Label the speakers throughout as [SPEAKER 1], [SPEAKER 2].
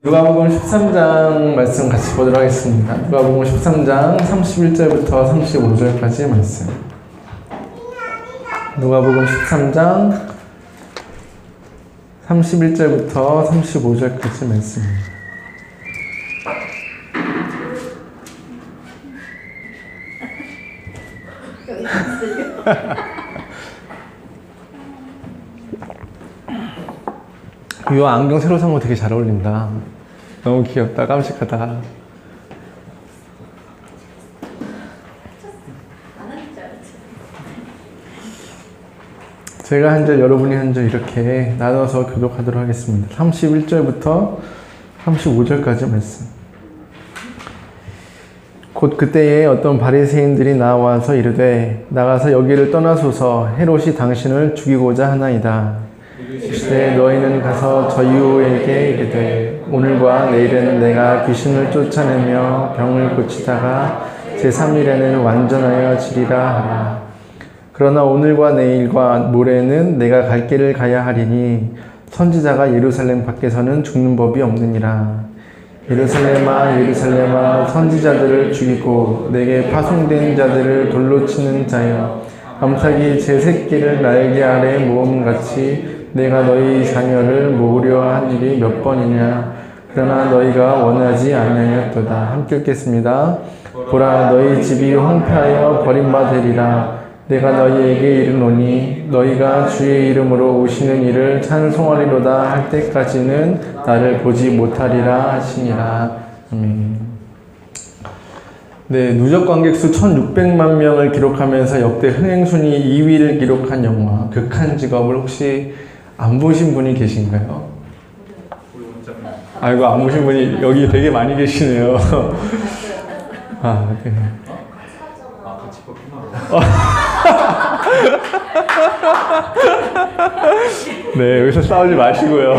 [SPEAKER 1] 누가복음 13장 말씀 같이 보도록 하겠습니다. 누가복음 13장 31절부터 35절까지 말씀. 누가복음 13장 31절부터 35절까지 말씀입니다. 이 안경 새로 산 거 되게 잘 어울린다. 너무 귀엽다. 깜찍하다. 제가 한 절, 여러분이 한 절 이렇게 나눠서 교독하도록 하겠습니다. 31절부터 35절까지 말씀. 곧 그때에 어떤 바리새인들이 나와서 이르되 나가서 여기를 떠나소서 헤롯이 당신을 죽이고자 하나이다. 이르시되 너희는 가서 저 유오에게 이르되 오늘과 내일은 내가 귀신을 쫓아내며 병을 고치다가 제3일에는 완전하여 지리라 하라. 그러나 오늘과 내일과 모레는 내가 갈 길을 가야 하리니 선지자가 예루살렘 밖에서는 죽는 법이 없느니라. 예루살렘아 예루살렘아 선지자들을 죽이고 내게 파송된 자들을 돌로 치는 자여 암탉이 제 새끼를 날개 아래 모음같이 내가 너희 자녀를 모으려 한 일이 몇 번이냐. 그러나 너희가 원하지 아니하였도다. 함께 읽겠습니다. 보라 너희 집이 황폐하여 버림받으리라. 내가 너희에게 이르노니 너희가 주의 이름으로 오시는 이를 찬송하리로다 할 때까지는 나를 보지 못하리라 하시니라. 아멘. 네, 누적 관객 수 1600만 명을 기록하면서 역대 흥행순위 2위를 기록한 영화 극한 직업을 혹시 안 보신 분이 계신가요? 아이고, 안 보신 분이 여기 되게 많이 계시네요. 아, 네.
[SPEAKER 2] 같이 뽑히나?
[SPEAKER 1] 네, 여기서 싸우지 마시고요.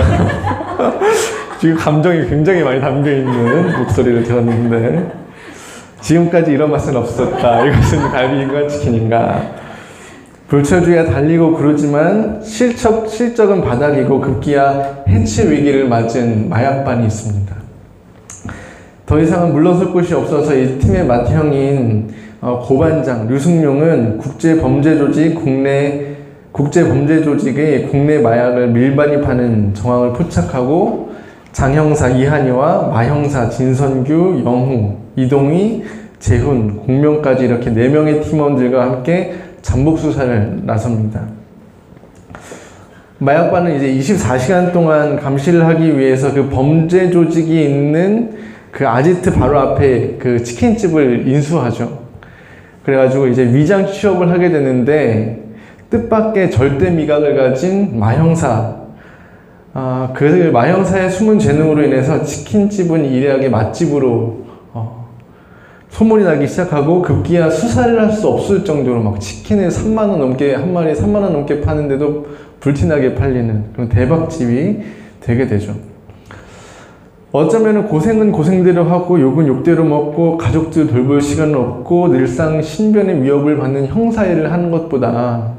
[SPEAKER 1] 지금 감정이 굉장히 많이 담겨있는 목소리를 들었는데 지금까지 이런 맛은 없었다. 이것은 갈비인가 치킨인가. 불철주야 달리고 그러지만 실적은 바닥이고 급기야 해체 위기를 맞은 마약반이 있습니다. 더 이상은 물러설 곳이 없어서 이 팀의 맏형인 고반장 류승룡은 국제범죄조직의 국내 마약을 밀반입 파는 정황을 포착하고 장형사 이한이와 마형사 진선규, 영후, 이동희, 재훈, 공명까지 이렇게 4명의 팀원들과 함께 잠복 수사를 나섭니다. 마약반은 이제 24시간 동안 감시를 하기 위해서 그 범죄 조직이 있는 그 아지트 바로 앞에 그 치킨집을 인수하죠. 그래가지고 이제 위장 취업을 하게 되는데 뜻밖의 절대 미각을 가진 마형사, 그 마형사의 숨은 재능으로 인해서 치킨집은 이래하게 맛집으로 소문이 나기 시작하고 급기야 수사를 할 수 없을 정도로 막 치킨을 3만원 넘게, 한 마리에 3만원 넘게 파는데도 불티나게 팔리는 그런 대박집이 되게 되죠. 어쩌면 고생은 고생대로 하고 욕은 욕대로 먹고 가족들 돌볼 시간은 없고 늘상 신변의 위협을 받는 형사 일을 하는 것보다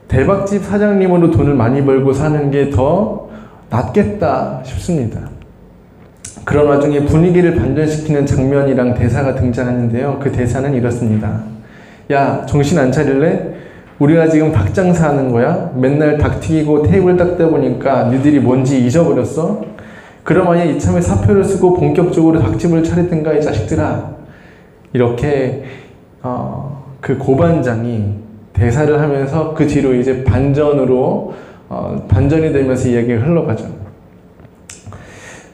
[SPEAKER 1] 대박집 사장님으로 돈을 많이 벌고 사는 게 더 낫겠다 싶습니다. 그런 와중에 분위기를 반전시키는 장면이랑 대사가 등장하는데요. 그 대사는 이렇습니다. 야, 정신 안 차릴래? 우리가 지금 닭 장사하는 거야? 맨날 닭 튀기고 테이블 닦다 보니까 니들이 뭔지 잊어버렸어? 그럼 아예 이참에 사표를 쓰고 본격적으로 닭집을 차리든가 이 자식들아. 이렇게 그 고반장이 대사를 하면서 그 뒤로 이제 반전이 되면서 이야기가 흘러가죠.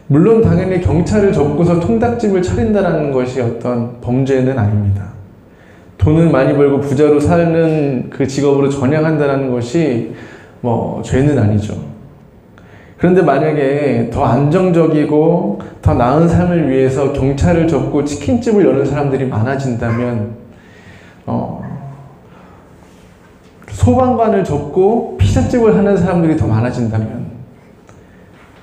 [SPEAKER 1] 물론 당연히 경찰을 접고서 통닭집을 차린다는 것이 어떤 범죄는 아닙니다. 돈을 많이 벌고 부자로 사는 그 직업으로 전향한다는 것이 죄는 아니죠. 그런데 만약에 더 안정적이고 더 나은 삶을 위해서 경찰을 접고 치킨집을 여는 사람들이 많아진다면 소방관을 접고 피자집을 하는 사람들이 더 많아진다면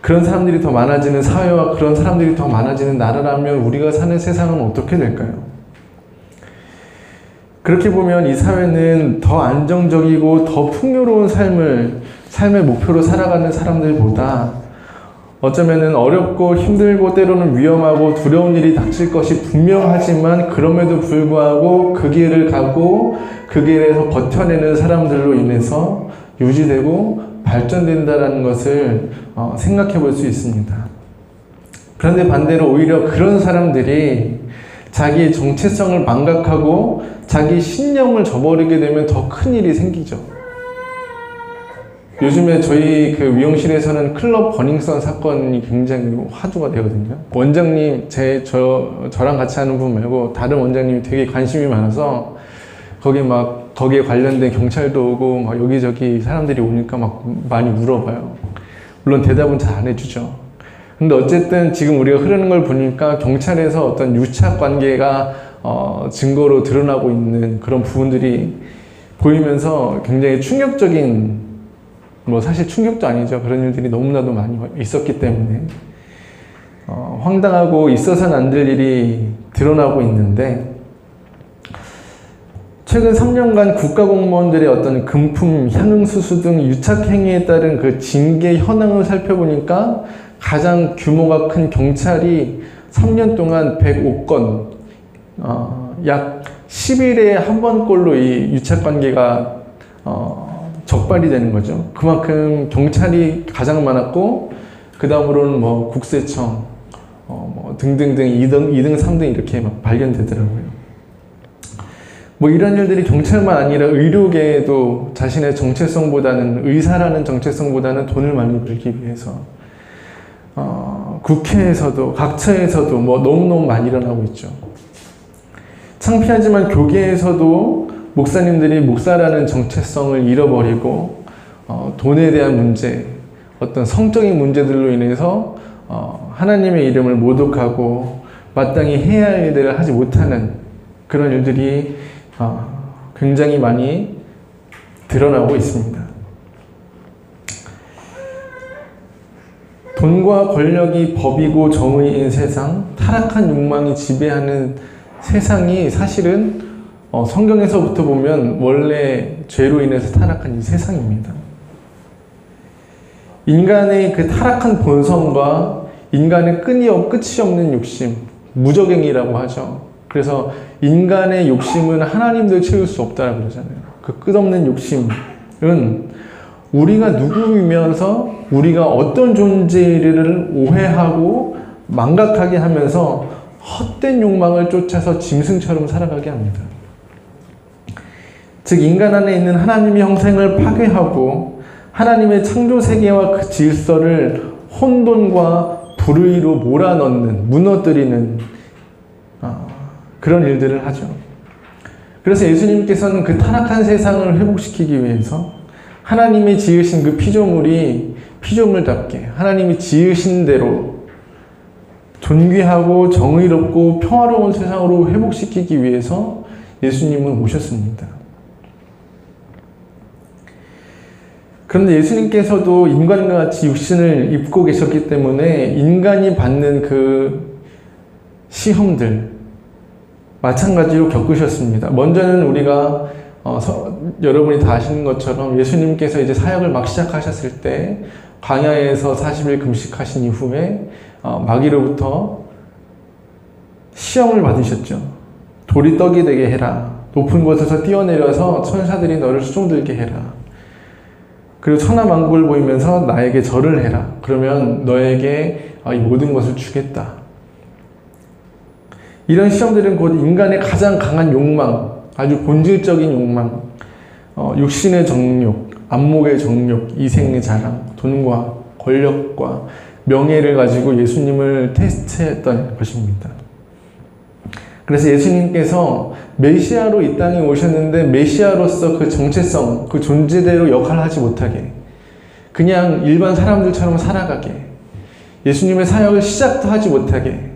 [SPEAKER 1] 그런 사람들이 더 많아지는 사회와 그런 사람들이 더 많아지는 나라라면 우리가 사는 세상은 어떻게 될까요? 그렇게 보면 이 사회는 더 안정적이고 더 풍요로운 삶의 목표로 살아가는 사람들보다 어쩌면은 어렵고 힘들고 때로는 위험하고 두려운 일이 닥칠 것이 분명하지만 그럼에도 불구하고 그 길을 가고 그 길에서 버텨내는 사람들로 인해서 유지되고 발전된다는 것을 생각해 볼 수 있습니다. 그런데 반대로 오히려 그런 사람들이 자기의 정체성을 망각하고 자기 신념을 저버리게 되면 더 큰 일이 생기죠. 요즘에 저희 그 미용실에서는 클럽 버닝썬 사건이 굉장히 화두가 되거든요. 원장님, 저랑 같이 하는 분 말고 다른 원장님이 되게 관심이 많아서 거기에 관련된 경찰도 오고 막 여기저기 사람들이 오니까 막 많이 물어봐요. 물론 대답은 잘 안 해주죠. 근데 어쨌든 지금 우리가 흐르는 걸 보니까 경찰에서 어떤 유착 관계가 증거로 드러나고 있는 그런 부분들이 보이면서 굉장히 충격적인, 사실 충격도 아니죠. 그런 일들이 너무나도 많이 있었기 때문에 황당하고 있어서는 안 될 일이 드러나고 있는데, 최근 3년간 국가공무원들의 어떤 금품, 향응수수 등 유착행위에 따른 그 징계 현황을 살펴보니까 가장 규모가 큰 경찰이 3년 동안 105건, 약 10일에 한 번꼴로 이 유착관계가 적발이 되는 거죠. 그만큼 경찰이 가장 많았고, 그 다음으로는 국세청, 등등등 2등, 3등 이렇게 막 발견되더라고요. 이런 일들이 경찰만 아니라 의료계에도 자신의 정체성보다는, 의사라는 정체성보다는 돈을 많이 벌기 위해서, 국회에서도, 각처에서도 너무너무 많이 일어나고 있죠. 창피하지만 교계에서도 목사님들이 목사라는 정체성을 잃어버리고, 돈에 대한 문제, 어떤 성적인 문제들로 인해서, 하나님의 이름을 모독하고, 마땅히 해야 할 일들을 하지 못하는 그런 일들이 굉장히 많이 드러나고 있습니다. 돈과 권력이 법이고 정의인 세상, 타락한 욕망이 지배하는 세상이 사실은 성경에서부터 보면 원래 죄로 인해서 타락한 이 세상입니다. 인간의 그 타락한 본성과 인간의 끝이 없는 욕심, 무적행이라고 하죠. 그래서 인간의 욕심은 하나님도 채울 수 없다고 그러잖아요. 그 끝없는 욕심은 우리가 누구이면서 우리가 어떤 존재를 오해하고 망각하게 하면서 헛된 욕망을 쫓아서 짐승처럼 살아가게 합니다. 즉 인간 안에 있는 하나님의 형상을 파괴하고 하나님의 창조 세계와 그 질서를 혼돈과 불의로 몰아넣는, 무너뜨리는 그런 일들을 하죠. 그래서 예수님께서는 그 타락한 세상을 회복시키기 위해서 하나님이 지으신 그 피조물이 피조물답게 하나님이 지으신 대로 존귀하고 정의롭고 평화로운 세상으로 회복시키기 위해서 예수님은 오셨습니다. 그런데 예수님께서도 인간과 같이 육신을 입고 계셨기 때문에 인간이 받는 그 시험들 마찬가지로 겪으셨습니다. 먼저는 우리가 여러분이 다 아시는 것처럼 예수님께서 이제 사역을 막 시작하셨을 때 광야에서 40일 금식하신 이후에 마귀로부터 시험을 받으셨죠. 돌이 떡이 되게 해라. 높은 곳에서 뛰어내려서 천사들이 너를 수종들게 해라. 그리고 천하만국을 보이면서 나에게 절을 해라. 그러면 너에게 이 모든 것을 주겠다. 이런 시험들은 곧 인간의 가장 강한 욕망, 아주 본질적인 욕망, 육신의 정욕, 안목의 정욕, 이생의 자랑, 돈과 권력과 명예를 가지고 예수님을 테스트했던 것입니다. 그래서 예수님께서 메시아로 이 땅에 오셨는데 메시아로서 그 정체성, 그 존재대로 역할을 하지 못하게 그냥 일반 사람들처럼 살아가게 예수님의 사역을 시작도 하지 못하게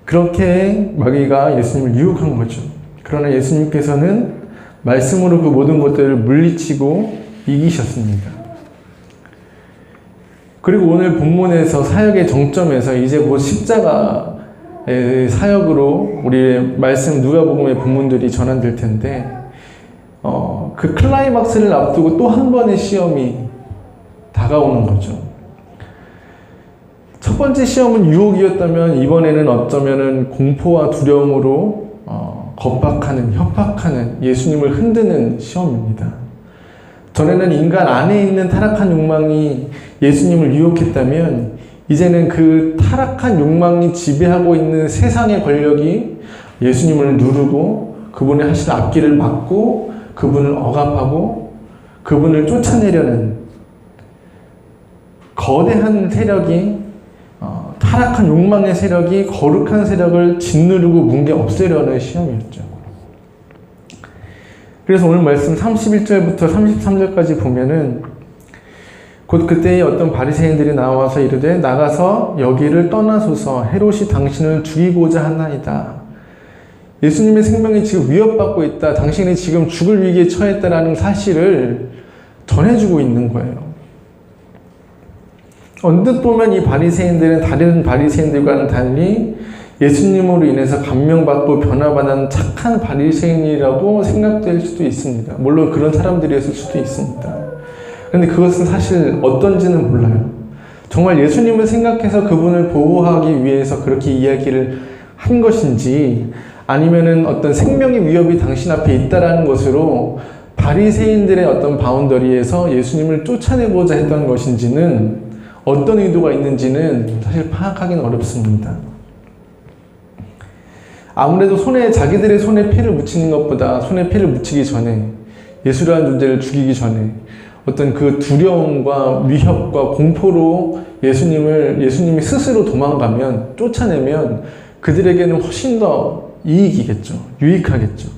[SPEAKER 1] 그렇게 마귀가 예수님을 유혹한 거죠. 그러나 예수님께서는 말씀으로 그 모든 것들을 물리치고 이기셨습니다. 그리고 오늘 본문에서 사역의 정점에서 이제 곧 십자가의 사역으로 우리의 말씀 누가복음의 본문들이 전환될 텐데 그 클라이막스를 앞두고 또 한 번의 시험이 다가오는 거죠. 첫 번째 시험은 유혹이었다면 이번에는 어쩌면은 공포와 두려움으로 겁박하는, 협박하는, 예수님을 흔드는 시험입니다. 전에는 인간 안에 있는 타락한 욕망이 예수님을 유혹했다면 이제는 그 타락한 욕망이 지배하고 있는 세상의 권력이 예수님을 누르고 그분의 하신 앞길을 막고 그분을 억압하고 그분을 쫓아내려는 거대한 세력이 타락한 욕망의 세력이 거룩한 세력을 짓누르고 뭉개 없애려는 시험이었죠. 그래서 오늘 말씀 31절부터 33절까지 보면은 곧 그때에 어떤 바리새인들이 나와서 이르되 나가서 여기를 떠나소서 헤롯이 당신을 죽이고자 하나이다. 예수님의 생명이 지금 위협받고 있다. 당신이 지금 죽을 위기에 처했다라는 사실을 전해주고 있는 거예요. 언뜻 보면 이 바리새인들은 다른 바리새인들과는 달리 예수님으로 인해서 감명받고 변화받은 착한 바리새인이라고 생각될 수도 있습니다. 물론 그런 사람들이었을 수도 있습니다. 그런데 그것은 사실 어떤지는 몰라요. 정말 예수님을 생각해서 그분을 보호하기 위해서 그렇게 이야기를 한 것인지 아니면은 어떤 생명의 위협이 당신 앞에 있다라는 것으로 바리새인들의 어떤 바운더리에서 예수님을 쫓아내고자 했던 것인지는 어떤 의도가 있는지는 사실 파악하기는 어렵습니다. 아무래도 자기들의 손에 피를 묻히는 것보다 손에 피를 묻히기 전에 예수라는 존재를 죽이기 전에 어떤 그 두려움과 위협과 공포로 예수님이 스스로 도망가면 쫓아내면 그들에게는 훨씬 더 이익이겠죠. 유익하겠죠.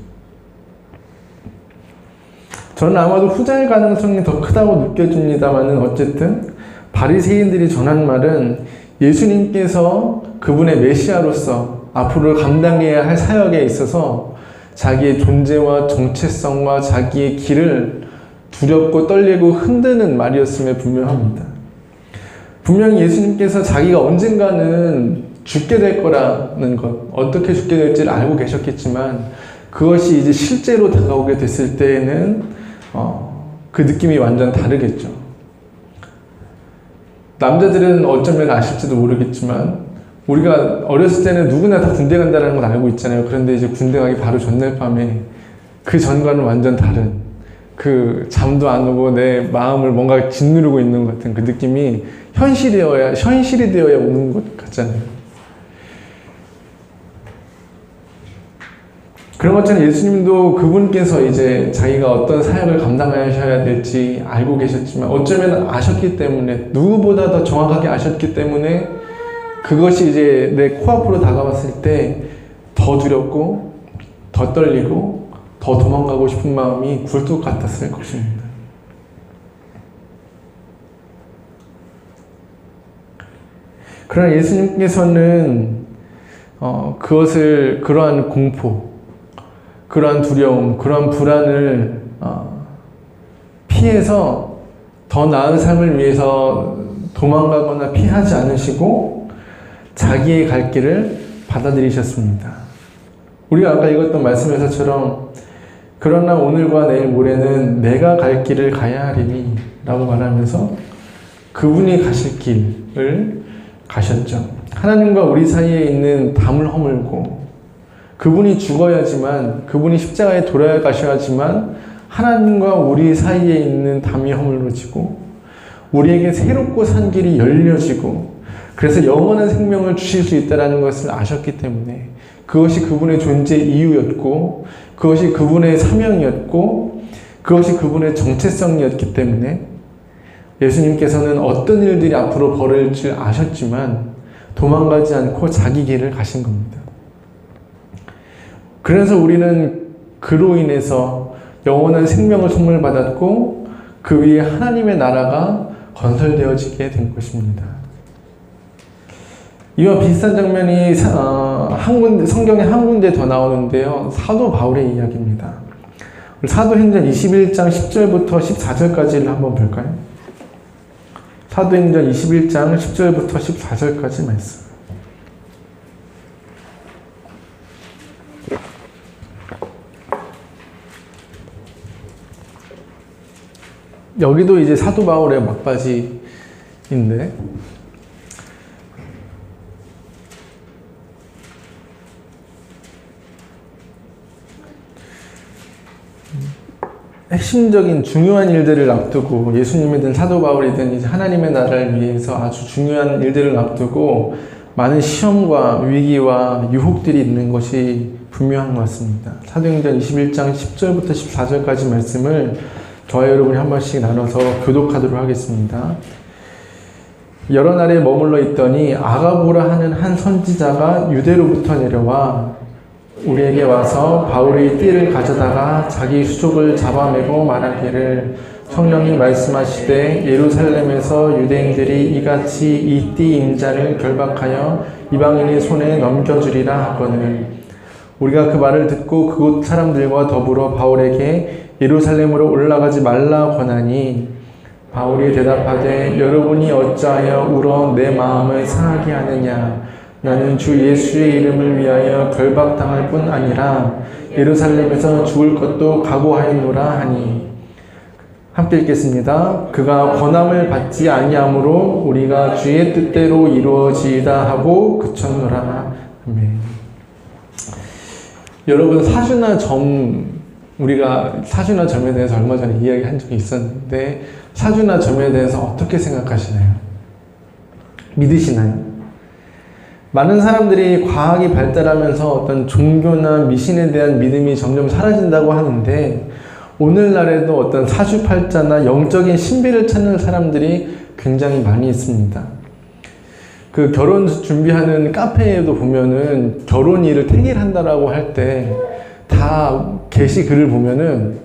[SPEAKER 1] 저는 아마도 후자의 가능성이 더 크다고 느껴집니다만은 어쨌든 바리새인들이 전한 말은 예수님께서 그분의 메시아로서 앞으로 감당해야 할 사역에 있어서 자기의 존재와 정체성과 자기의 길을 두렵고 떨리고 흔드는 말이었음에 분명합니다. 분명히 예수님께서 자기가 언젠가는 죽게 될 거라는 것, 어떻게 죽게 될지를 알고 계셨겠지만 그것이 이제 실제로 다가오게 됐을 때에는 그 느낌이 완전 다르겠죠. 남자들은 어쩌면 아실지도 모르겠지만 우리가 어렸을 때는 누구나 다 군대 간다는 걸 알고 있잖아요. 그런데 이제 군대 가기 바로 전날 밤에 그 전과는 완전 다른 그 잠도 안 오고 내 마음을 뭔가 짓누르고 있는 것 같은 그 느낌이 현실이 되어야 오는 것 같잖아요. 그런 것처럼 예수님도 그분께서 이제 자기가 어떤 사역을 감당하셔야 될지 알고 계셨지만 어쩌면 아셨기 때문에 누구보다 더 정확하게 아셨기 때문에 그것이 이제 내 코앞으로 다가왔을 때 더 두렵고 더 떨리고 더 도망가고 싶은 마음이 굴뚝 같았을 것입니다. 그러나 예수님께서는 그러한 공포, 그러한 두려움, 그러한 불안을 피해서 더 나은 삶을 위해서 도망가거나 피하지 않으시고 자기의 갈 길을 받아들이셨습니다. 우리가 아까 읽었던 말씀에서처럼 그러나 오늘과 내일 모레는 내가 갈 길을 가야 하리니 라고 말하면서 그분이 가실 길을 가셨죠. 하나님과 우리 사이에 있는 담을 허물고 그분이 죽어야지만 그분이 십자가에 돌아가셔야지만 하나님과 우리 사이에 있는 담이 허물어지고 우리에게 새롭고 산 길이 열려지고 그래서 영원한 생명을 주실 수 있다는 것을 아셨기 때문에 그것이 그분의 존재 이유였고 그것이 그분의 사명이었고 그것이 그분의 정체성이었기 때문에 예수님께서는 어떤 일들이 앞으로 벌어질 줄 아셨지만 도망가지 않고 자기 길을 가신 겁니다. 그래서 우리는 그로 인해서 영원한 생명을 선물 받았고 그 위에 하나님의 나라가 건설되어지게 된 것입니다. 이와 비슷한 장면이 성경에 한 군데 더 나오는데요. 사도 바울의 이야기입니다. 사도행전 21장 10절부터 14절까지를 한번 볼까요? 사도행전 21장 10절부터 14절까지 말씀. 여기도 이제 사도 바울의 막바지인데 핵심적인 중요한 일들을 앞두고 예수님이든 사도 바울이든 이제 하나님의 나라를 위해서 아주 중요한 일들을 앞두고 많은 시험과 위기와 유혹들이 있는 것이 분명한 것 같습니다. 사도행전 21장 10절부터 14절까지 말씀을 저와 여러분이 한 번씩 나눠서 교독하도록 하겠습니다. 여러 날에 머물러 있더니 아가보라 하는 한 선지자가 유대로부터 내려와 우리에게 와서 바울의 띠를 가져다가 자기 수족을 잡아매고 말하기를 성령이 말씀하시되 예루살렘에서 유대인들이 이같이 이 띠 임자를 결박하여 이방인의 손에 넘겨주리라 하거늘 우리가 그 말을 듣고 그곳 사람들과 더불어 바울에게 예루살렘으로 올라가지 말라 권하니 바울이 대답하되 여러분이 어찌하여 울어 내 마음을 상하게 하느냐 나는 주 예수의 이름을 위하여 결박당할 뿐 아니라 예루살렘에서 죽을 것도 각오하였노라 하니 함께 읽겠습니다. 그가 권함을 받지 아니하므로 우리가 주의 뜻대로 이루어지이다 하고 그쳤노라. 아멘. 여러분 우리가 사주나 점에 대해서 얼마 전에 이야기한 적이 있었는데 사주나 점에 대해서 어떻게 생각하시나요? 믿으시나요? 많은 사람들이 과학이 발달하면서 어떤 종교나 미신에 대한 믿음이 점점 사라진다고 하는데 오늘날에도 어떤 사주팔자나 영적인 신비를 찾는 사람들이 굉장히 많이 있습니다. 그 결혼 준비하는 카페에도 보면은 결혼일을 택일한다라고 할 때 다 게시글을 보면은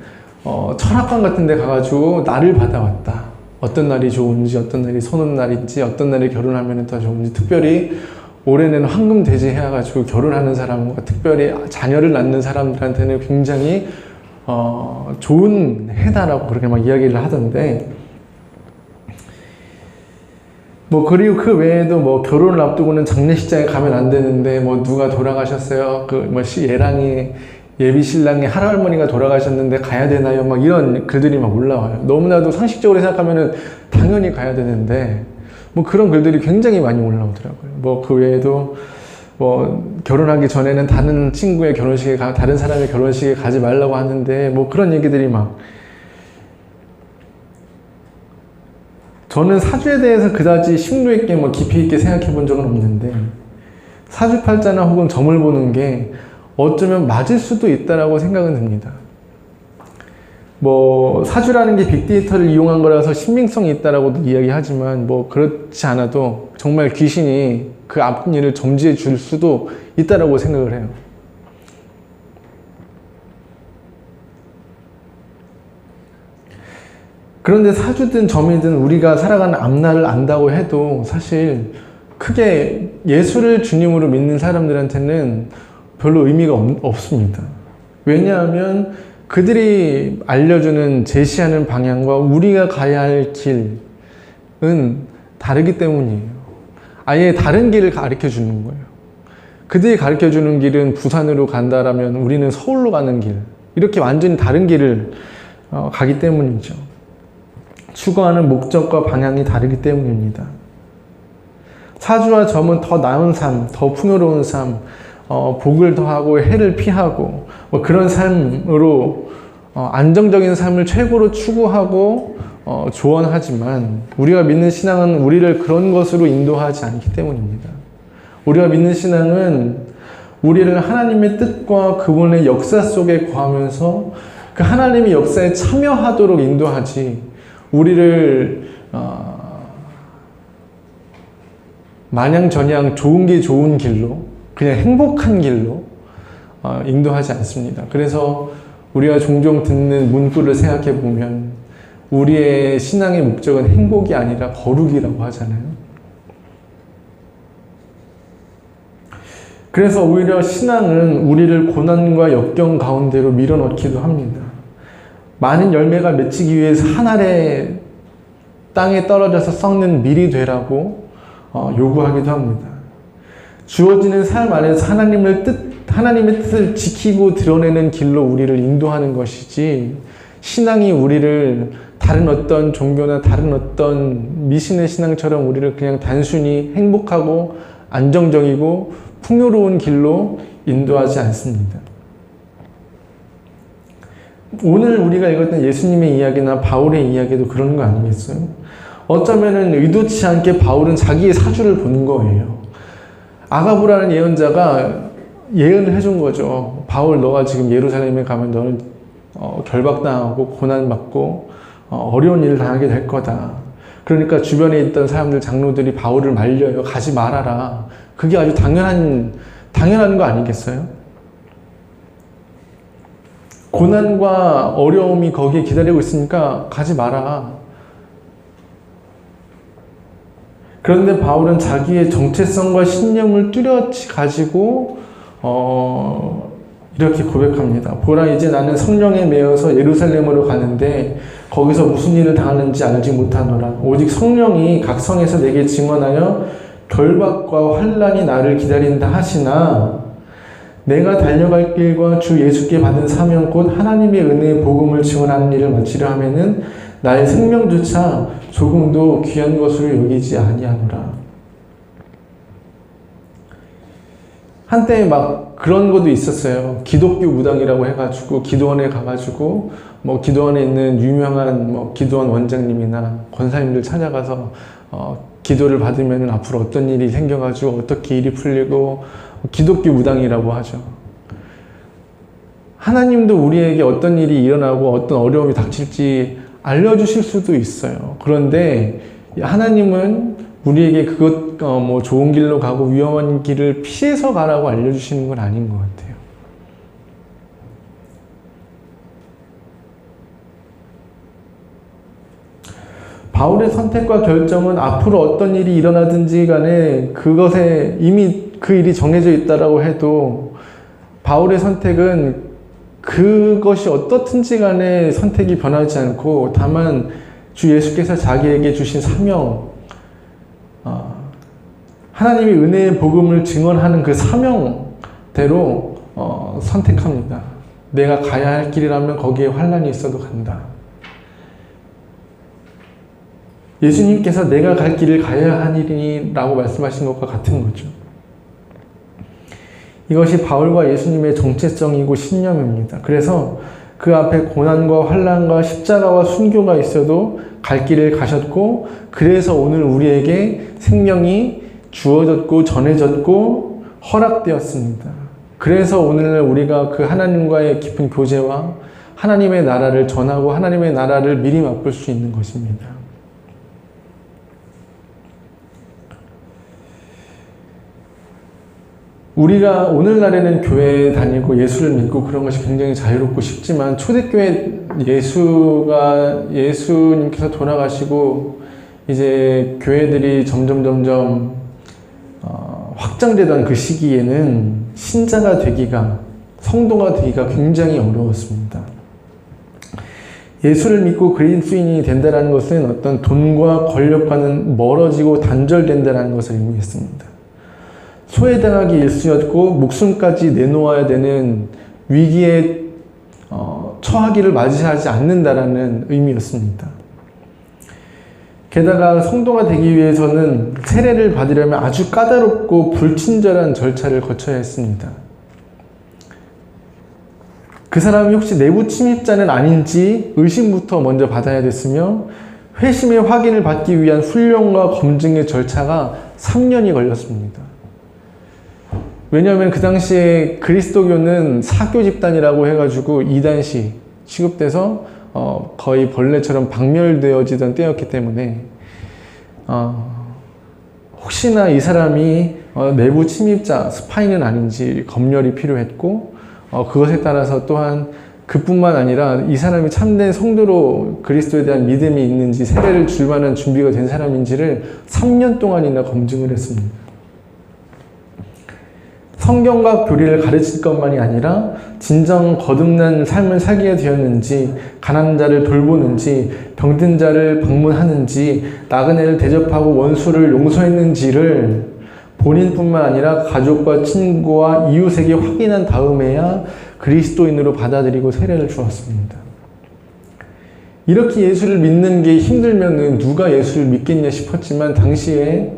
[SPEAKER 1] 철학관 같은 데 가가지고 날을 받아왔다. 어떤 날이 좋은지, 어떤 날이 손은 날인지, 어떤 날에 결혼하면 더 좋은지, 특별히 올해는 황금 돼지 해가지고 결혼하는 사람과 특별히 자녀를 낳는 사람들한테는 굉장히 좋은 해다라고 그렇게 막 이야기를 하던데 그리고 그 외에도 결혼을 앞두고는 장례식장에 가면 안 되는데 누가 돌아가셨어요. 예비 신랑의 할아버지가 돌아가셨는데 가야 되나요? 이런 글들이 올라와요. 너무나도 상식적으로 생각하면은 당연히 가야 되는데 그런 글들이 굉장히 많이 올라오더라고요. 그 외에도 결혼하기 전에는 다른 친구의 결혼식에 다른 사람의 결혼식에 가지 말라고 하는데 그런 얘기들이 저는 사주에 대해서 그다지 심도 있게 깊이 있게 생각해 본 적은 없는데 사주팔자나 혹은 점을 보는 게 어쩌면 맞을 수도 있다라고 생각은 듭니다. 사주라는 게 빅데이터를 이용한 거라서 신빙성이 있다라고도 이야기하지만 그렇지 않아도 정말 귀신이 그 앞일을 점지해 줄 수도 있다라고 생각을 해요. 그런데 사주든 점이든 우리가 살아가는 앞날을 안다고 해도 사실 크게 예수를 주님으로 믿는 사람들한테는 별로 의미가 없습니다. 왜냐하면 그들이 알려주는 제시하는 방향과 우리가 가야 할 길은 다르기 때문이에요. 아예 다른 길을 가르쳐 주는 거예요. 그들이 가르쳐 주는 길은 부산으로 간다라면 우리는 서울로 가는 길, 이렇게 완전히 다른 길을 가기 때문이죠. 추구하는 목적과 방향이 다르기 때문입니다. 사주와 점은 더 나은 삶, 더 풍요로운 삶, 복을 더하고 해를 피하고 그런 삶으로 안정적인 삶을 최고로 추구하고 조언하지만 우리가 믿는 신앙은 우리를 그런 것으로 인도하지 않기 때문입니다. 우리가 믿는 신앙은 우리를 하나님의 뜻과 그분의 역사 속에 거하면서 그 하나님의 역사에 참여하도록 인도하지 우리를 마냥저냥 좋은 게 좋은 길로 그냥 행복한 길로 인도하지 않습니다. 그래서 우리가 종종 듣는 문구를 생각해 보면 우리의 신앙의 목적은 행복이 아니라 거룩이라고 하잖아요. 그래서 오히려 신앙은 우리를 고난과 역경 가운데로 밀어넣기도 합니다. 많은 열매가 맺히기 위해서 한 알의 땅에 떨어져서 썩는 밀이 되라고 요구하기도 합니다. 주어지는 삶 안에서 하나님의 뜻을 지키고 드러내는 길로 우리를 인도하는 것이지 신앙이 우리를 다른 어떤 종교나 다른 어떤 미신의 신앙처럼 우리를 그냥 단순히 행복하고 안정적이고 풍요로운 길로 인도하지 않습니다. 오늘 우리가 읽었던 예수님의 이야기나 바울의 이야기도 그런 거 아니겠어요? 어쩌면은 의도치 않게 바울은 자기의 사주를 보는 거예요. 아가부라는 예언자가 예언을 해준 거죠. 바울, 너가 지금 예루살렘에 가면 너는 결박당하고 고난받고 어려운 일을 당하게 될 거다. 그러니까 주변에 있던 사람들, 장로들이 바울을 말려요. 가지 말아라. 그게 아주 당연한 거 아니겠어요? 고난과 어려움이 거기에 기다리고 있으니까 가지 마라. 그런데 바울은 자기의 정체성과 신념을 뚜렷이 가지고 이렇게 고백합니다. 보라, 이제 나는 성령에 매여서 예루살렘으로 가는데 거기서 무슨 일을 당하는지 알지 못하노라. 오직 성령이 각 성에서 내게 증언하여 결박과 환난이 나를 기다린다 하시나 내가 달려갈 길과 주 예수께 받은 사명 곧 하나님의 은혜의 복음을 증언하는 일을 마치려 하면은 나의 생명조차 조금도 귀한 것으로 여기지 아니하노라. 한때 막 그런 것도 있었어요. 기독교 무당이라고 해가지고 기도원에 가가지고 뭐 기도원에 있는 유명한 뭐 기도원 원장님이나 권사님들 찾아가서 기도를 받으면 앞으로 어떤 일이 생겨가지고 어떻게 일이 풀리고 기독교 무당이라고 하죠. 하나님도 우리에게 어떤 일이 일어나고 어떤 어려움이 닥칠지 알려주실 수도 있어요. 그런데 하나님은 우리에게 그것 뭐 좋은 길로 가고 위험한 길을 피해서 가라고 알려주시는 건 아닌 것 같아요. 바울의 선택과 결정은 앞으로 어떤 일이 일어나든지 간에 그것에 이미 그 일이 정해져 있다라고 해도 바울의 선택은 그것이 어떻든지 간에 선택이 변하지 않고 다만 주 예수께서 자기에게 주신 사명, 하나님의 은혜의 복음을 증언하는 그 사명대로 선택합니다. 내가 가야 할 길이라면 거기에 환난이 있어도 간다. 예수님께서 내가 갈 길을 가야 하니라고 말씀하신 것과 같은 거죠. 이것이 바울과 예수님의 정체성이고 신념입니다. 그래서 그 앞에 고난과 환난과 십자가와 순교가 있어도 갈 길을 가셨고 그래서 오늘 우리에게 생명이 주어졌고 전해졌고 허락되었습니다. 그래서 오늘날 우리가 그 하나님과의 깊은 교제와 하나님의 나라를 전하고 하나님의 나라를 미리 맛볼 수 있는 것입니다. 우리가 오늘날에는 교회에 다니고 예수를 믿고 그런 것이 굉장히 자유롭고 쉽지만 초대교회 예수님께서 돌아가시고 이제 교회들이 점점 확장되던 그 시기에는 신자가 되기가, 성도가 되기가 굉장히 어려웠습니다. 예수를 믿고 그리스도인이 된다는 것은 어떤 돈과 권력과는 멀어지고 단절된다는 것을 의미했습니다. 소외당하기 일쑤였고 목숨까지 내놓아야 되는 위기에 처하기를 맞이하지 않는다라는 의미였습니다. 게다가 성도가 되기 위해서는 세례를 받으려면 아주 까다롭고 불친절한 절차를 거쳐야 했습니다. 그 사람이 혹시 내부 침입자는 아닌지 의심부터 먼저 받아야 됐으며 회심의 확인을 받기 위한 훈련과 검증의 절차가 3년이 걸렸습니다. 왜냐하면 그 당시에 그리스도교는 사교 집단이라고 해가지고 이단시 취급돼서 거의 벌레처럼 박멸되어지던 때였기 때문에 혹시나 이 사람이 내부 침입자, 스파이는 아닌지 검열이 필요했고 그것에 따라서 또한 그뿐만 아니라 이 사람이 참된 성도로 그리스도에 대한 믿음이 있는지 세례를 줄 만한 준비가 된 사람인지를 3년 동안이나 검증을 했습니다. 성경과 교리를 가르칠 것만이 아니라 진정 거듭난 삶을 살게 되었는지, 가난한 자를 돌보는지, 병든 자를 방문하는지, 나그네를 대접하고 원수를 용서했는지를 본인뿐만 아니라 가족과 친구와 이웃에게 확인한 다음에야 그리스도인으로 받아들이고 세례를 주었습니다. 이렇게 예수를 믿는 게 힘들면 누가 예수를 믿겠냐 싶었지만 당시에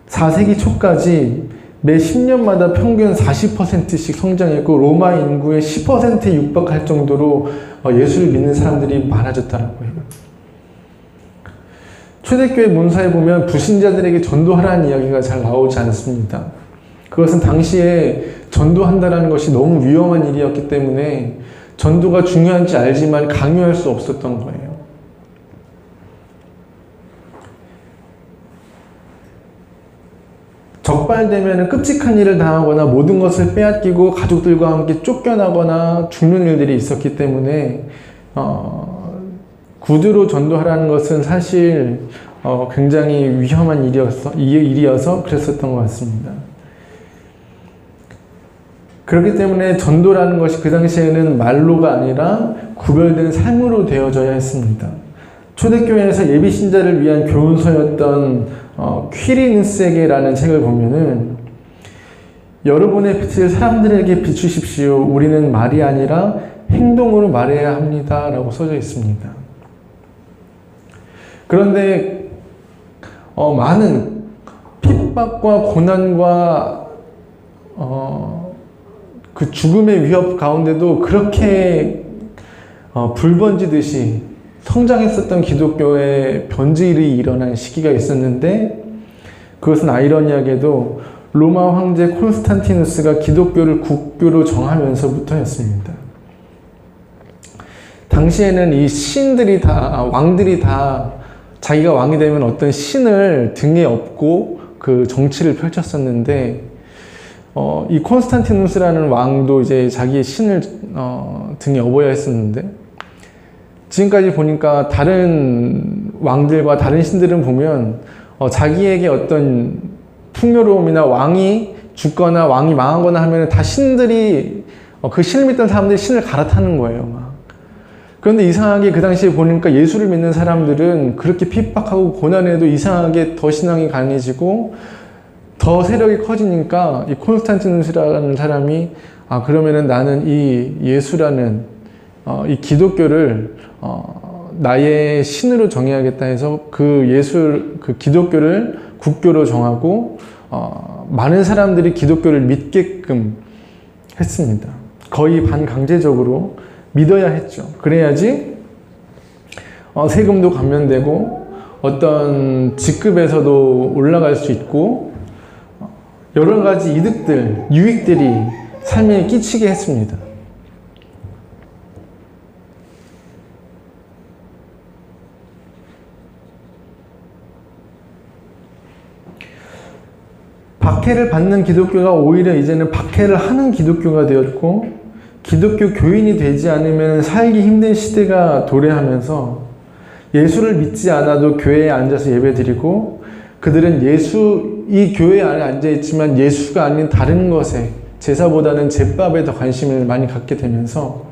[SPEAKER 1] 4세기 초까지 매 10년마다 평균 40%씩 성장했고 로마 인구의 10%에 육박할 정도로 예수를 믿는 사람들이 많아졌다라고 해요. 초대교회 문서에 보면 불신자들에게 전도하라는 이야기가 잘 나오지 않습니다. 그것은 당시에 전도한다는 것이 너무 위험한 일이었기 때문에 전도가 중요한지 알지만 강요할 수 없었던 거예요. 적발되면 끔찍한 일을 당하거나 모든 것을 빼앗기고 가족들과 함께 쫓겨나거나 죽는 일들이 있었기 때문에 구두로 전도하라는 것은 사실 굉장히 위험한 일이어서 그랬었던 것 같습니다. 그렇기 때문에 전도라는 것이 그 당시에는 말로가 아니라 구별된 삶으로 되어져야 했습니다. 초대교회에서 예비신자를 위한 교훈서였던 퀴리누스에게라는 책을 보면은 여러분의 빛을 사람들에게 비추십시오. 우리는 말이 아니라 행동으로 말해야 합니다. 라고 써져 있습니다. 그런데 많은 핍박과 고난과 그 죽음의 위협 가운데도 그렇게 불 번지듯이 성장했었던 기독교의 변질이 일어난 시기가 있었는데 그것은 아이러니하게도 로마 황제 콘스탄티누스가 기독교를 국교로 정하면서부터였습니다. 당시에는 이 신들이 왕들이 다 자기가 왕이 되면 어떤 신을 등에 업고 그 정치를 펼쳤었는데 이 콘스탄티누스라는 왕도 이제 자기의 신을 등에 업어야 했었는데 지금까지 보니까 다른 왕들과 다른 신들은 보면 자기에게 어떤 풍요로움이나 왕이 죽거나 왕이 망하거나 하면 다 신들이 그 신을 믿던 사람들이 신을 갈아타는 거예요. 막. 그런데 이상하게 그 당시에 보니까 예수를 믿는 사람들은 그렇게 핍박하고 고난에도 이상하게 더 신앙이 강해지고 더 세력이 커지니까 이 콘스탄티누스라는 사람이 그러면은 나는 이 예수라는 이 기독교를 나의 신으로 정해야겠다 해서 그 기독교를 국교로 정하고 많은 사람들이 기독교를 믿게끔 했습니다. 거의 반강제적으로 믿어야 했죠. 그래야지 세금도 감면되고 어떤 직급에서도 올라갈 수 있고 여러 가지 이득들, 유익들이 삶에 끼치게 했습니다. 박해를 받는 기독교가 오히려 이제는 박해를 하는 기독교가 되었고 기독교 교인이 되지 않으면 살기 힘든 시대가 도래하면서 예수를 믿지 않아도 교회에 앉아서 예배드리고 그들은 이 교회 안에 앉아있지만 예수가 아닌 다른 것에 제사보다는 제밥에 더 관심을 많이 갖게 되면서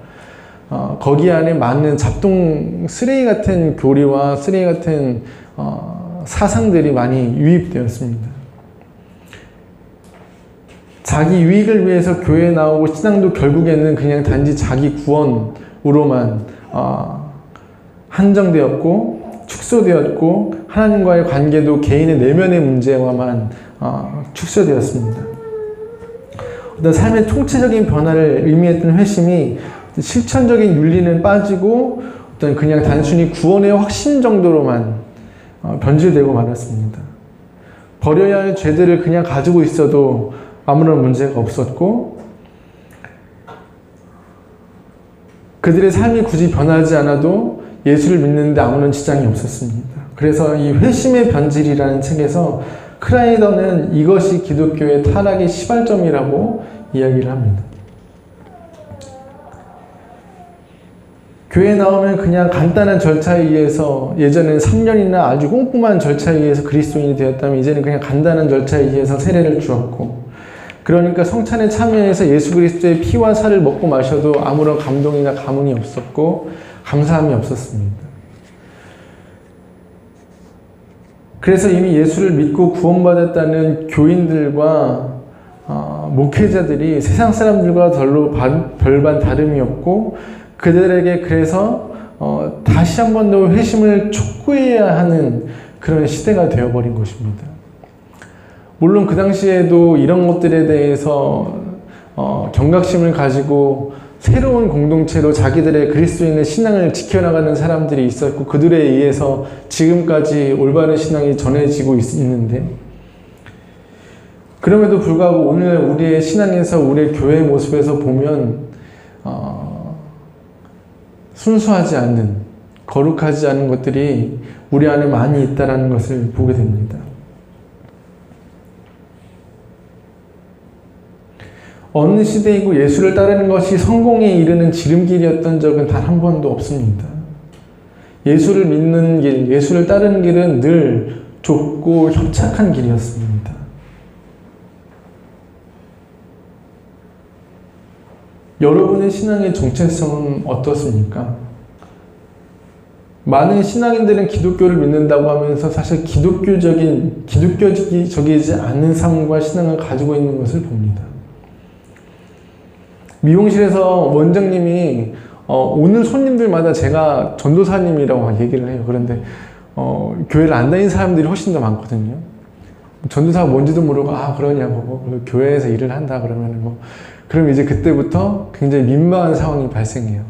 [SPEAKER 1] 거기 안에 많은 잡동 쓰레기 같은 교리와 쓰레기 같은 사상들이 많이 유입되었습니다. 자기 유익을 위해서 교회에 나오고 신앙도 결국에는 그냥 단지 자기 구원으로만 한정되었고 축소되었고 하나님과의 관계도 개인의 내면의 문제와만 축소되었습니다. 어떤 삶의 총체적인 변화를 의미했던 회심이 실천적인 윤리는 빠지고 어떤 그냥 단순히 구원의 확신 정도로만 변질되고 말았습니다. 버려야 할 죄들을 그냥 가지고 있어도 아무런 문제가 없었고 그들의 삶이 굳이 변하지 않아도 예수를 믿는데 아무런 지장이 없었습니다. 그래서 이 회심의 변질이라는 책에서 크라이더는 이것이 기독교의 타락의 시발점이라고 이야기를 합니다. 교회에 나오면 그냥 간단한 절차에 의해서 예전에는 3년이나 아주 꼼꼼한 절차에 의해서 그리스도인이 되었다면 이제는 그냥 간단한 절차에 의해서 세례를 주었고 그러니까 성찬에 참여해서 예수 그리스도의 피와 살을 먹고 마셔도 아무런 감동이나 감흥이 없었고 감사함이 없었습니다. 그래서 이미 예수를 믿고 구원받았다는 교인들과 목회자들이 세상 사람들과 별반 다름이 없고 그들에게 그래서 다시 한 번 더 회심을 촉구해야 하는 그런 시대가 되어버린 것입니다. 물론 그 당시에도 이런 것들에 대해서 경각심을 가지고 새로운 공동체로 자기들의 그리스도인의 신앙을 지켜나가는 사람들이 있었고 그들에 의해서 지금까지 올바른 신앙이 전해지고 있는데 그럼에도 불구하고 오늘 우리의 신앙에서 우리의 교회 모습에서 보면 순수하지 않는 거룩하지 않은 것들이 우리 안에 많이 있다는 것을 보게 됩니다. 어느 시대이고 예수를 따르는 것이 성공에 이르는 지름길이었던 적은 단 한 번도 없습니다. 예수를 믿는 길, 예수를 따르는 길은 늘 좁고 협착한 길이었습니다. 여러분의 신앙의 정체성은 어떻습니까? 많은 신앙인들은 기독교를 믿는다고 하면서 사실 기독교적이지 않은 삶과 신앙을 가지고 있는 것을 봅니다. 미용실에서 원장님이 오는 손님들마다 제가 전도사님이라고 얘기를 해요. 그런데 교회를 안 다니는 사람들이 훨씬 더 많거든요. 전도사가 뭔지도 모르고 그러냐고 교회에서 일을 한다 그러면 그럼 이제 그때부터 굉장히 민망한 상황이 발생해요.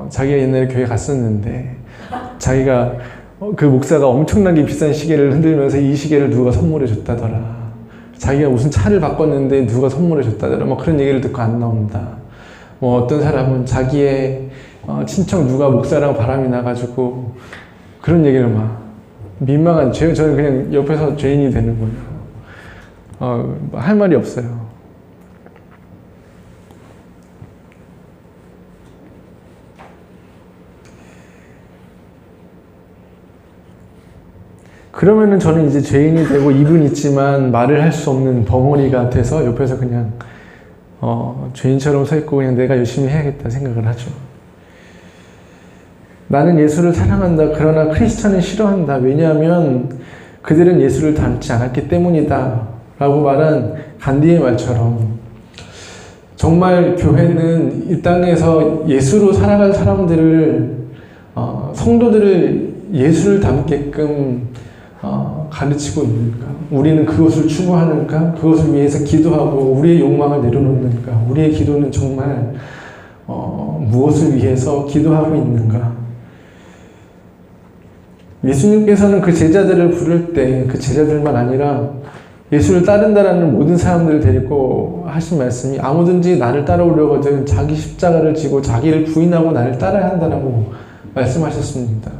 [SPEAKER 1] 자기가 옛날에 교회 갔었는데 자기가 그 목사가 엄청나게 비싼 시계를 흔들면서 이 시계를 누가 선물해 줬다더라. 자기가 무슨 차를 바꿨는데 누가 선물해 줬다더라. 그런 얘기를 듣고 안 나온다. 어떤 사람은 자기의 친척 누가 목사랑 바람이 나가지고 그런 얘기를 민망한 저는 그냥 옆에서 죄인이 되는 거예요. 할 말이 없어요. 그러면은 저는 이제 죄인이 되고 입은 있지만 말을 할 수 없는 벙어리가 돼서 옆에서 그냥 죄인처럼 서 있고 그냥 내가 열심히 해야겠다 생각을 하죠. 나는 예수를 사랑한다. 그러나 크리스천은 싫어한다. 왜냐하면 그들은 예수를 닮지 않았기 때문이다. 라고 말한 간디의 말처럼 정말 교회는 이 땅에서 예수로 살아갈 사람들을 성도들을 예수를 닮게끔 가르치고 있는가? 우리는 그것을 추구하는가? 그것을 위해서 기도하고 우리의 욕망을 내려놓는가? 우리의 기도는 정말 무엇을 위해서 기도하고 있는가? 예수님께서는 그 제자들을 부를 때 그 제자들만 아니라 예수를 따른다라는 모든 사람들을 데리고 하신 말씀이 아무든지 나를 따라오려거든 자기 십자가를 지고 자기를 부인하고 나를 따라야 한다라고 말씀하셨습니다.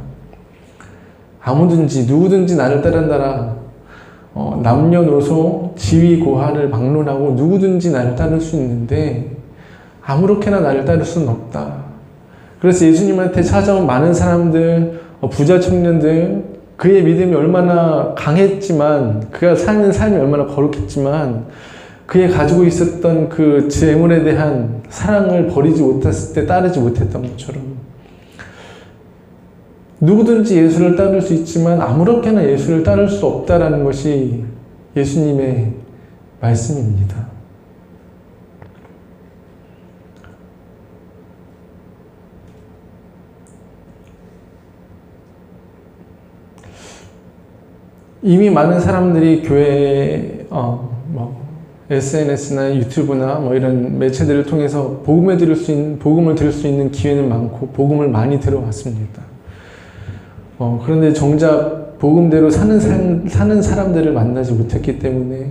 [SPEAKER 1] 아무든지 누구든지 나를 따른다라 남녀노소 지위고하를 막론하고 누구든지 나를 따를 수 있는데 아무렇게나 나를 따를 수는 없다. 그래서 예수님한테 찾아온 많은 사람들, 부자 청년들, 그의 믿음이 얼마나 강했지만 그가 사는 삶이 얼마나 거룩했지만 그에 가지고 있었던 그 재물에 대한 사랑을 버리지 못했을 때 따르지 못했던 것처럼 누구든지 예수를 따를 수 있지만 아무렇게나 예수를 따를 수 없다라는 것이 예수님의 말씀입니다. 이미 많은 사람들이 교회 SNS나 유튜브나 이런 매체들을 통해서 복음을 들을 수 있는 기회는 많고 복음을 많이 들어왔습니다. 그런데 정작 복음대로 사는 사람들을 만나지 못했기 때문에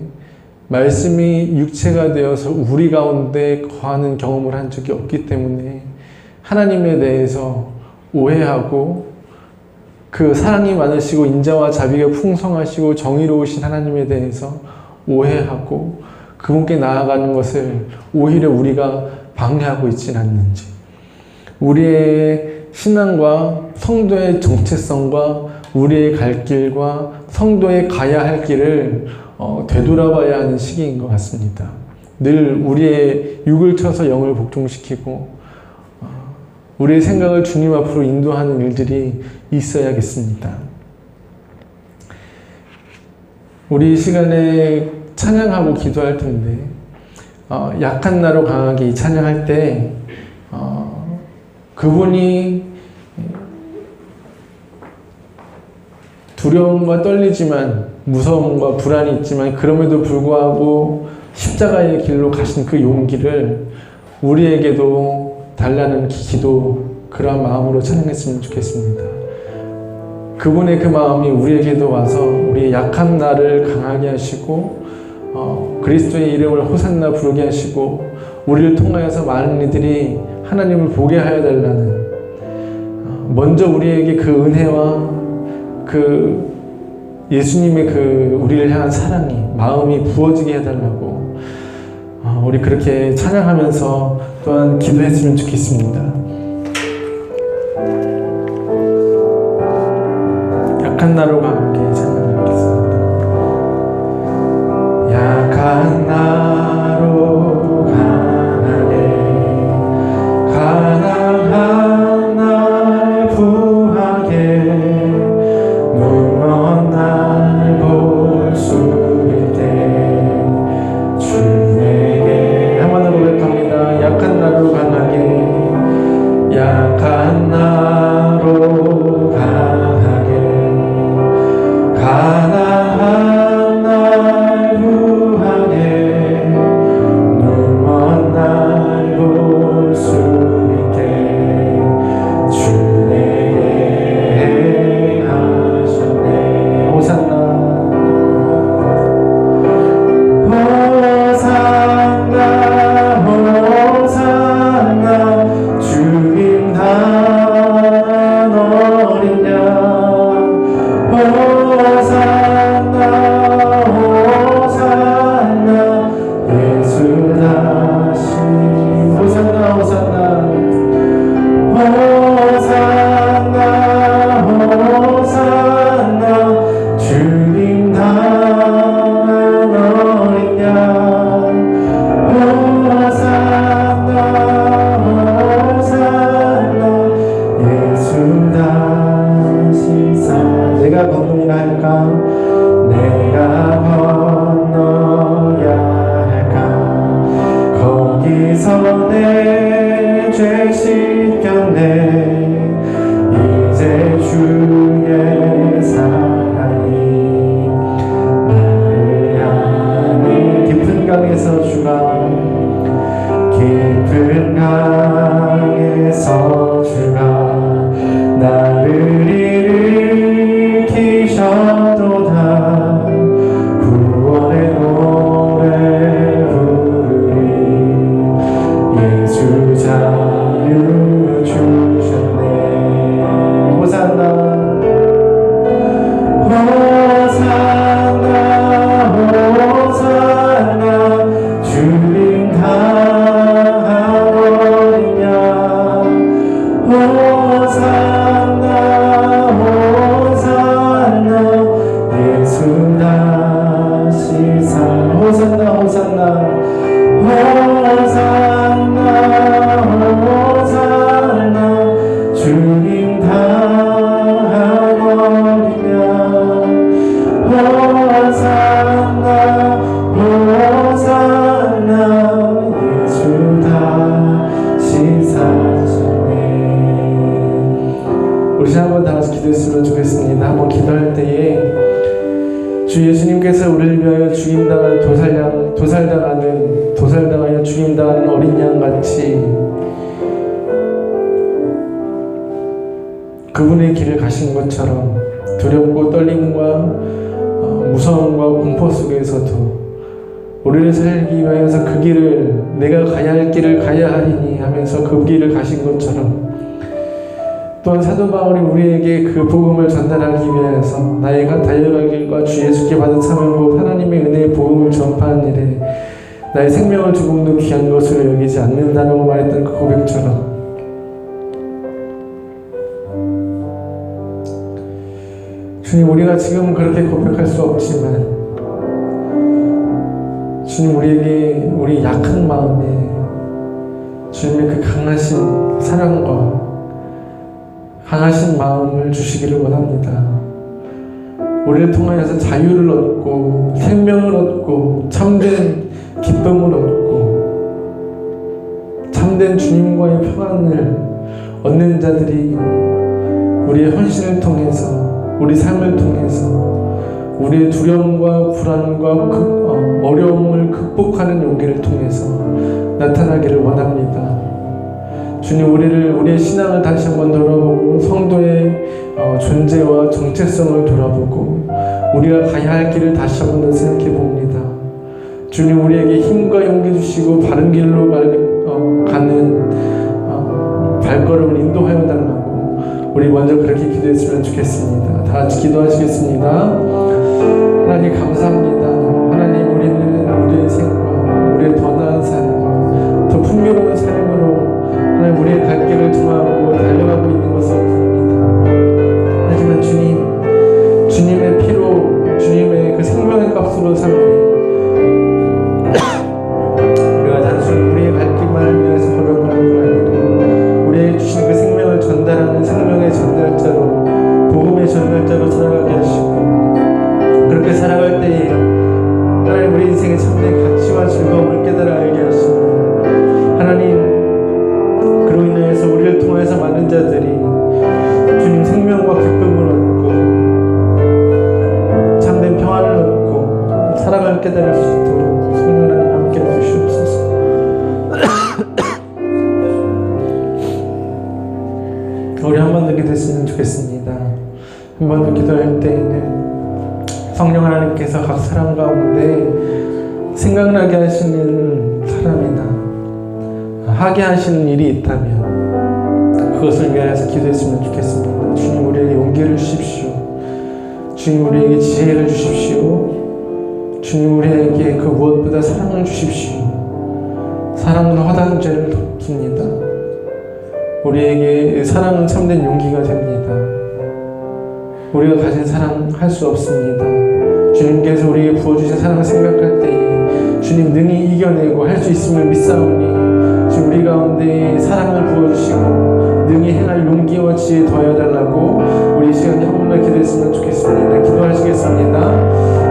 [SPEAKER 1] 말씀이 육체가 되어서 우리 가운데 거하는 경험을 한 적이 없기 때문에 하나님에 대해서 오해하고 그 사랑이 많으시고 인자와 자비가 풍성하시고 정의로우신 하나님에 대해서 오해하고 그분께 나아가는 것을 오히려 우리가 방해하고 있지는 않는지 우리의 신앙과 성도의 정체성과 우리의 갈 길과 성도의 가야 할 길을 되돌아봐야 하는 시기인 것 같습니다. 늘 우리의 육을 쳐서 영을 복종시키고 우리의 생각을 주님 앞으로 인도하는 일들이 있어야겠습니다. 우리 이 시간에 찬양하고 기도할 텐데 약한 나로 강하게 이 찬양할 때 그분이 두려움과 떨리지만 무서움과 불안이 있지만 그럼에도 불구하고 십자가의 길로 가신 그 용기를 우리에게도 달라는 기도, 그러한 마음으로 찬양했으면 좋겠습니다. 그분의 그 마음이 우리에게도 와서 우리의 약한 나를 강하게 하시고 그리스도의 이름을 호산나 부르게 하시고 우리를 통하여서 많은 이들이 하나님을 보게 하여 달라는, 먼저 우리에게 그 은혜와 그 예수님의 그 우리를 향한 사랑이, 마음이 부어지게 해달라고 우리 그렇게 찬양하면서 또한 기도했으면 좋겠습니다. 약한 나로 함께 찬양하겠습니다. 약한 나로 강하게 가난한 날 부하게 눈먼 날 볼 수 있게 주에게 한 번 더 고백합니다. 약한 나로 강하게 약한 나로 강하게 가난한 날 부하게 눈먼 날 볼 수 있게 주 내게 행하셨네. 호산나 호산나 호산나 주님 단 어린 양 호산나 호산나 예수 다시 호산나 호산나 호산나 호산나 주님 단 어린 양 호산나 호산나 예수 다시 사 내가 건너야 할까 내가 건너야 할까 거기서 내 죄 씻겼네 이제 주의 사랑이 나를 향해 깊은 강에서 주가 깊은 강에서 주가 나를 일으키셨도다 구원의 노래 부르리 예수 자유 주셨네. 호산나 호산나 호산나 주님 단 어린 양 호산나 호산나 예수 다시 사 호산나 호산나 호산나 호산나 주님 단 어린 양 호산나 호산나 예수 다시 사셨네. 우리 한번 다 같이 기도했으면 좋겠습니다. 한번 기도할 때에 주 예수님께서 우리를 위하여 죽임당한 도살당하여 죽임당하는 어린 양같이 그분의 길을 가신 것처럼 두렵고 떨림과 무서움과 공포 속에서도 우리를 살기 위하여서 그 길을 내가 가야 할 길을 가야 하리니 하면서 그 길을 가신 것처럼 또한 사도 바울이 우리에게 그 복음을 전달하기 위해서 나의 달려갈 길과 주 예수께 받은 사명과 하나님의 은혜의 복음을 전파하는 일에 나의 생명을 조금도 귀한 것으로 여기지 않는다라고 말했던 그 고백처럼 주님, 우리가 지금 그렇게 고백할 수 없지만 주님, 우리에게 우리 약한 마음에 주님의 그 강하신 사랑과 강하신 마음을 주시기를 원합니다. 우리를 통하여서 자유를 얻고 생명을 얻고 참된 기쁨을 얻고 참된 주님과의 평안을 얻는 자들이 우리의 헌신을 통해서 우리 삶을 통해서 우리의 두려움과 불안과 어려움을 극복하는 용기를 통해서 나타나기를 원합니다. 주님, 우리의 신앙을 다시 한번 돌아보고 성도의 존재와 정체성을 돌아보고 우리가 가야 할 길을 다시 한번 더 생각해 봅니다. 주님, 우리에게 힘과 용기 주시고 바른 길로 가는 발걸음을 인도하여 달라고 우리 먼저 그렇게 기도했으면 좋겠습니다. 다 같이 기도하시겠습니다. 하나님 감사합니다. 하나님, 우리는 우리의 생과 우리의 더 나은 삶, 더 풍요로운 삶으로 하나님 우리의 갈 길을 통하고 달려가고 있는 것을 봅니다. 하지만 주님, 주님의 피로, 주님의 그 생명의 값으로 살고 우리가 단순히 우리의 갈 길만을 위해서 걸어가는 거 아니라 우리에게 주신 그 생명을 전달하는 생명의 전달자로, 복음의 전달자로 살아가게 하시고, 그렇게 살아갈 때에 하나님 우리 인생의 참된 가치와 즐거움을 깨달아 알게 하시고, 하나님 그로 인해서 우리를 통해서 많은 자들이 주님 생명과 기쁨을 얻고 참된 평안을 얻고 살아갈 깨달을 수 있도록 성령 하나님 함께 해주시옵소서. 우리 한 번 더 기도했으면 좋겠습니다. 한 번 더 기도할 때에는 성령 하나님께서 각 사람 가운데 생각나게 하시는 사람이나 하게 하시는 일이 있다면 그것을 위하여서 기도했으면 좋겠습니다. 주님, 우리에게 용기를 주십시오. 주님, 우리에게 지혜를 주십시오. 주님, 우리에게 그 무엇보다 사랑을 주십시오. 사랑은 허다한 죄를 덮습니다. 우리에게 사랑은 참된 용기가 됩니다. 우리가 가진 사랑 할 수 없습니다. 주님께서 우리에게 부어주신 사랑을 생각할 때에 주님 능히 이겨내고 할 수 있음을 믿사오니 주님 우리 가운데 사랑을 부어주시고 능히 행할 용기와 지혜 더해달라고 우리 이 시간에 한 번만 기도했으면 좋겠습니다. 기도하시겠습니다.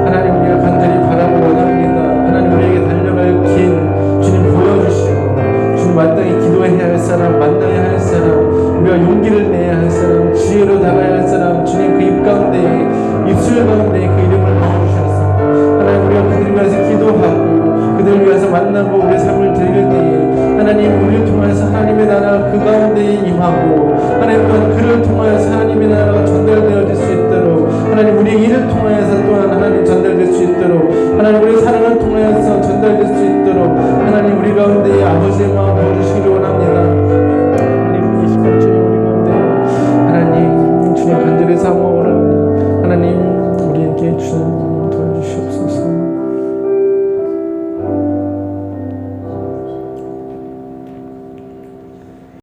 [SPEAKER 1] 하나님, 우리가 간절히 바라고 원합니다. 하나님, 우리에게 달려갈 길 주님 보여주시고 주님 마땅히 기도해야 할 사람, 만나야 할 사람, 우리가 용기를 내야 할 사람, 지혜로 나가야 할 사람, 주님 그 입 가운데, 입술 가운데 그 이름을 넣어주셔서 하나님 우리가 그들 위해서 기도하고 그들 위해서 만나고 우리의 삶을 드릴 때에 하나님 우리를 통해서 하나님의 나라가 그 가운데 임하고 하나님 또한 그를 통하여서 하나님의 나라가 전달되어질 수 있도록 하나님 우리의 일을 통하여서 또한 하나님 전달될 수 있도록 하나님 우리의 사랑을 통하여서 전달될 수 있도록 하나님 우리 가운데 아버지의 마음 보여주시고